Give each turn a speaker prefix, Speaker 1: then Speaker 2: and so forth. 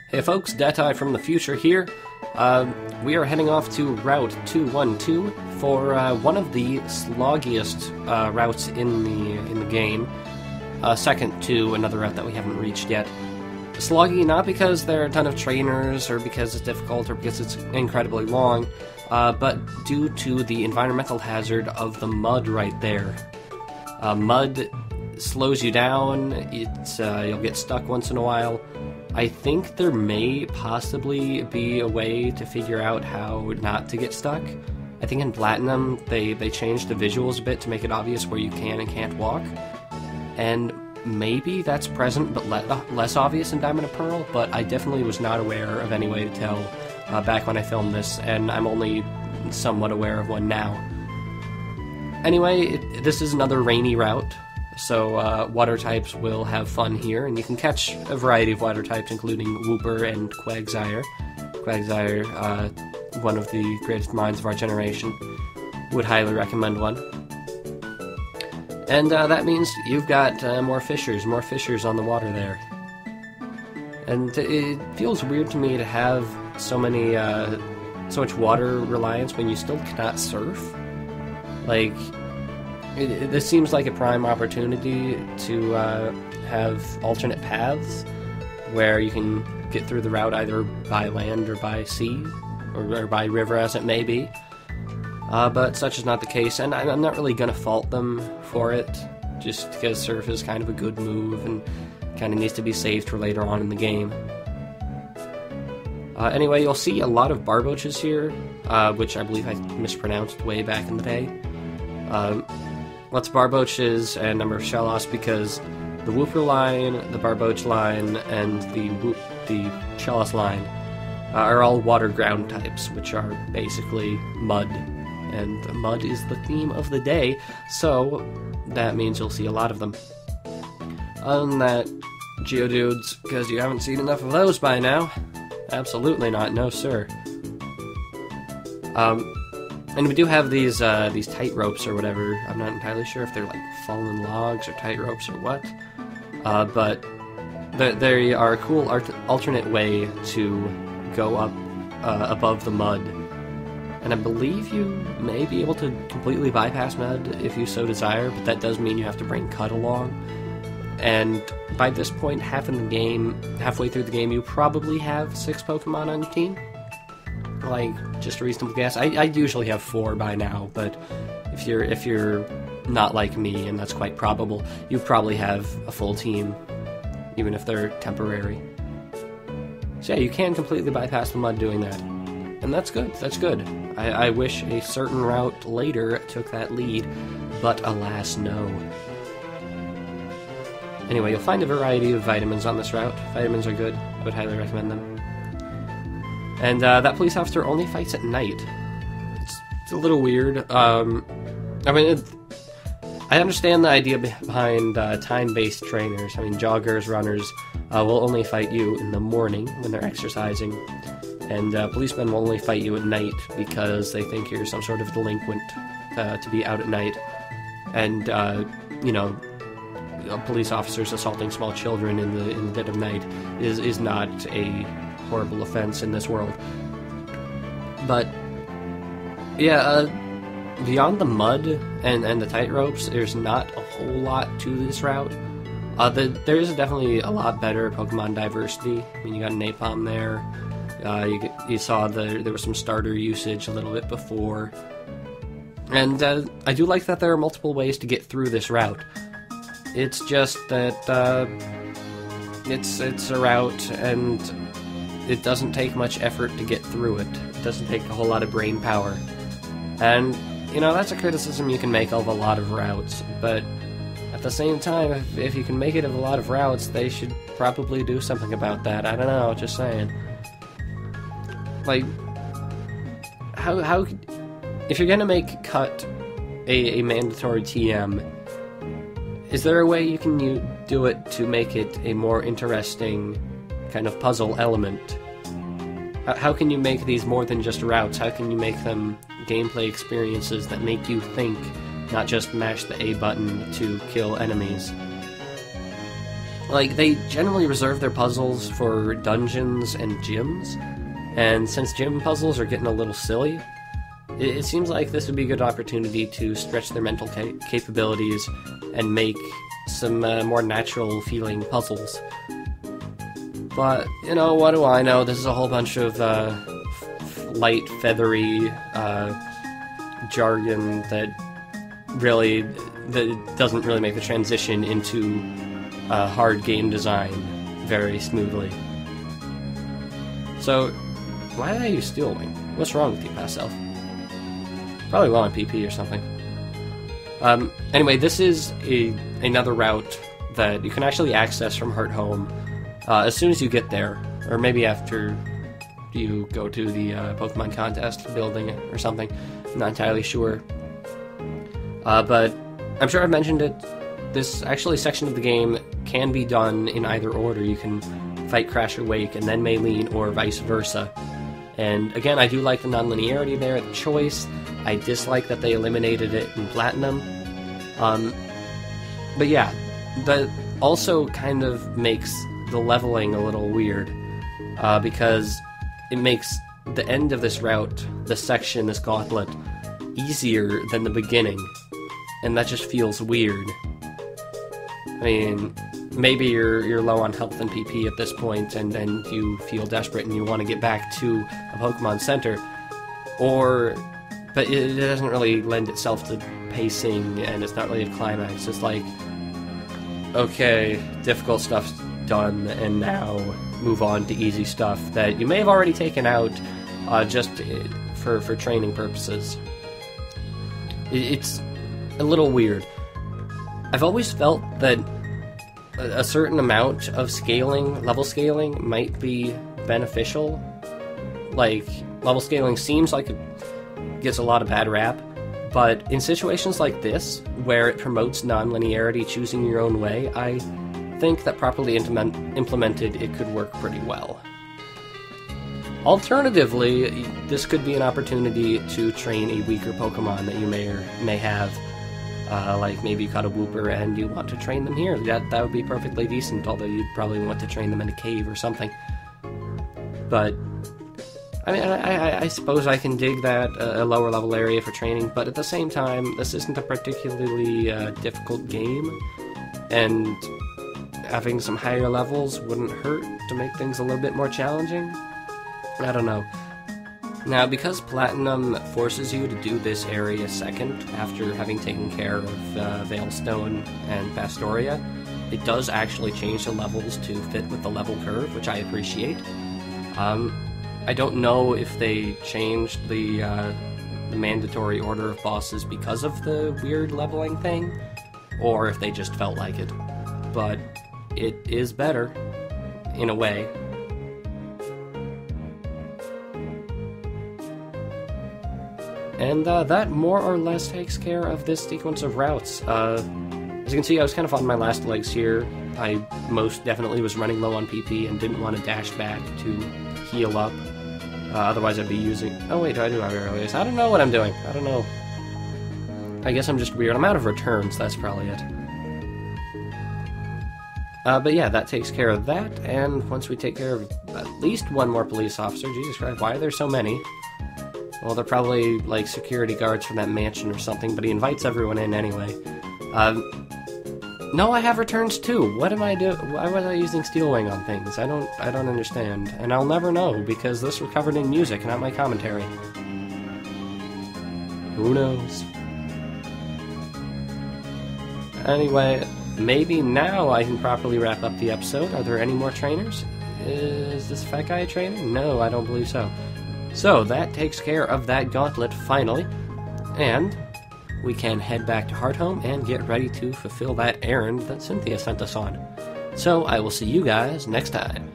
Speaker 1: Hey folks, Detai from the future here. We are heading off to Route 212 for one of the sloggiest routes in the game, second to another route that we haven't reached yet. Sloggy not because there are a ton of trainers, or because it's difficult, or because it's incredibly long, but due to the environmental hazard of the mud right there. Mud slows you down, you'll get stuck once in a while. I think there may possibly be a way to figure out how not to get stuck. I think in Platinum they changed the visuals a bit to make it obvious where you can and can't walk. And maybe that's present but less obvious in Diamond and Pearl, but I definitely was not aware of any way to tell back when I filmed this, and I'm only somewhat aware of one now. Anyway, this is another rainy route. So water types will have fun here, and you can catch a variety of water types, including Wooper and Quagsire. Quagsire, one of the greatest minds of our generation. Would highly recommend one. And that means you've got more fissures on the water there. And it feels weird to me to have so much water reliance when you still cannot surf. Like, this seems like a prime opportunity to have alternate paths where you can get through the route either by land or by sea, or by river as it may be. But such is not the case, and I'm not really going to fault them for it, just because surf is kind of a good move and kind of needs to be saved for later on in the game. Anyway, you'll see a lot of barboaches here, which I believe I mispronounced way back in the day. Lots of barboaches and a number of shellos, because the Wooper line, the barboach line, and the shellos line are all water ground types, which are basically mud. And mud is the theme of the day, so that means you'll see a lot of them. Other than that, Geodudes, because you haven't seen enough of those by now. Absolutely not, no sir. And we do have these tight ropes or whatever. I'm not entirely sure if they're like fallen logs or tight ropes or what. But they are a cool alternate way to go up above the mud. And I believe you may be able to completely bypass mud if you so desire, but that does mean you have to bring Cut along. And by this point, halfway through the game, you probably have 6 Pokemon on your team. Like, just a reasonable guess. I usually have 4 by now, but if you're not like me, and that's quite probable, you probably have a full team, even if they're temporary. So yeah, you can completely bypass the mud doing that. And that's good, that's good. I wish a certain route later took that lead, but alas, no. Anyway, you'll find a variety of vitamins on this route. Vitamins are good. I would highly recommend them. And that police officer only fights at night. It's a little weird. I mean, I understand the idea behind time-based trainers. I mean, joggers, runners will only fight you in the morning when they're exercising. And policemen will only fight you at night because they think you're some sort of delinquent to be out at night. And, you know, police officers assaulting small children in the dead of night is not a horrible offense in this world. But yeah, beyond the mud and the tight ropes, there's not a whole lot to this route. There is definitely a lot better Pokemon diversity. I mean, you got Napalm there. You saw there was some starter usage a little bit before. And I do like that there are multiple ways to get through this route. It's just that it's a route, and it doesn't take much effort to get through it. It doesn't take a whole lot of brain power. And, you know, that's a criticism you can make of a lot of routes, but at the same time, if you can make it of a lot of routes, they should probably do something about that. I don't know, just saying. Like, how if you're gonna make Cut a mandatory TM, is there a way you can do it to make it a more interesting kind of puzzle element? How can you make these more than just routes? How can you make them gameplay experiences that make you think, not just mash the A button to kill enemies? like, they generally reserve their puzzles for dungeons and gyms, and since gym puzzles are getting a little silly, it seems like this would be a good opportunity to stretch their mental capabilities and make some more natural-feeling puzzles. But, you know, what do I know? This is a whole bunch of light, feathery jargon that doesn't really make the transition into hard game design very smoothly. So, why are you stealing? What's wrong with you, past self? Probably low on PP or something. Anyway, this is another route that you can actually access from Heart Home as soon as you get there, or maybe after you go to the Pokemon contest building or something. I'm not entirely sure. But I'm sure I've mentioned it. This actually section of the game can be done in either order. You can fight Crash or Wake and then Maylene, or vice versa. And again, I do like the non-linearity there, the choice. I dislike that they eliminated it in Platinum. But yeah, that also kind of makes the leveling a little weird, because it makes the end of this route, this section, this gauntlet, easier than the beginning, and that just feels weird. I mean, maybe you're low on health and PP at this point, and you feel desperate and you want to get back to a Pokemon Center, but it doesn't really lend itself to pacing, and it's not really a climax. It's like, okay, difficult stuff's done, and now move on to easy stuff that you may have already taken out just for training purposes. It's a little weird. I've always felt that a certain amount of level scaling, might be beneficial. Like, level scaling seems like it gets a lot of bad rap, but in situations like this, where it promotes non-linearity, choosing your own way, I think that properly implemented, it could work pretty well. Alternatively, this could be an opportunity to train a weaker Pokemon that you may have. Like maybe you caught a Wooper and you want to train them here. That would be perfectly decent, although you'd probably want to train them in a cave or something. But, I mean, I suppose I can dig that, a lower level area for training, but at the same time, this isn't a particularly difficult game, and having some higher levels wouldn't hurt to make things a little bit more challenging. I don't know. Now, because Platinum forces you to do this area second after having taken care of Veilstone and Pastoria, it does actually change the levels to fit with the level curve, which I appreciate. I don't know if they changed the mandatory order of bosses because of the weird leveling thing, or if they just felt like it. But it is better, in a way. And that more or less takes care of this sequence of routes. As you can see, I was kind of on my last legs here. I most definitely was running low on PP and didn't want to dash back to heal up. Otherwise I'd be using... Oh wait, I do have aerials. I don't know what I'm doing. I don't know. I guess I'm just weird. I'm out of returns, that's probably it. But yeah, that takes care of that, and once we take care of at least one more police officer... Jesus Christ, why are there so many? Well, they're probably, like, security guards from that mansion or something, but he invites everyone in anyway. No, I have returns too! What am I doing? Why was I using Steel Wing on things? I don't understand. And I'll never know, because this was covered in music, not my commentary. Who knows? Anyway, maybe now I can properly wrap up the episode. Are there any more trainers? Is this fat guy a trainer? No, I don't believe so. So, that takes care of that gauntlet, finally, and we can head back to Hearthome and get ready to fulfill that errand that Cynthia sent us on. So, I will see you guys next time.